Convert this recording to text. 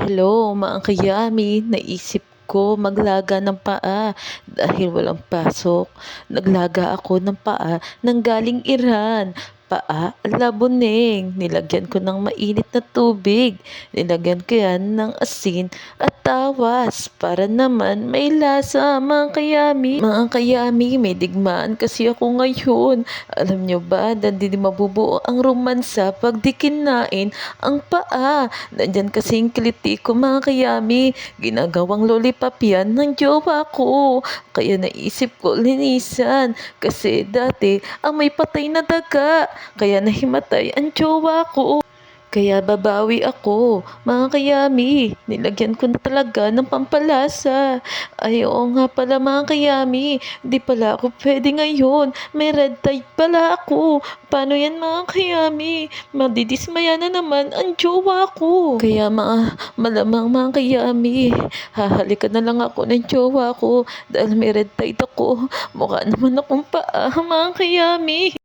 Hello, mga kayami. Naisip ko maglaga ng paa dahil walang pasok. Naglaga ako ng paa nang galing Iran. Paa ala boneng. Nilagyan ko ng mainit na tubig. Nilagyan ko yan ng asin at tawas para naman may lasa, mga kayami. Mga kayami, may digmaan kasi ako ngayon. Alam nyo ba, hindi mabubuo ang romansa pag di kinain ang paa. Nandyan kasi yung kiliti ko, mga kayami. Ginagawang lollipop yan ng jowa ko. Kaya naisip ko linisan. Kasi dati, may patay na daga. Kaya nahimatay ang jowa ko. Kaya babawi ako, mga kayami. Nilagyan ko na talaga ng pampalasa. Ay, oo nga pala, mga kayami. Di pala ako pwede ngayon. May red tide pala ako. Paano yan, mga kayami? Madidismaya na naman ang jowa ko. Kaya malamang, mga kayami, hahalikan na lang ako ng jowa ko dahil may red tide ako. Mukha naman akong paa, mga kayami.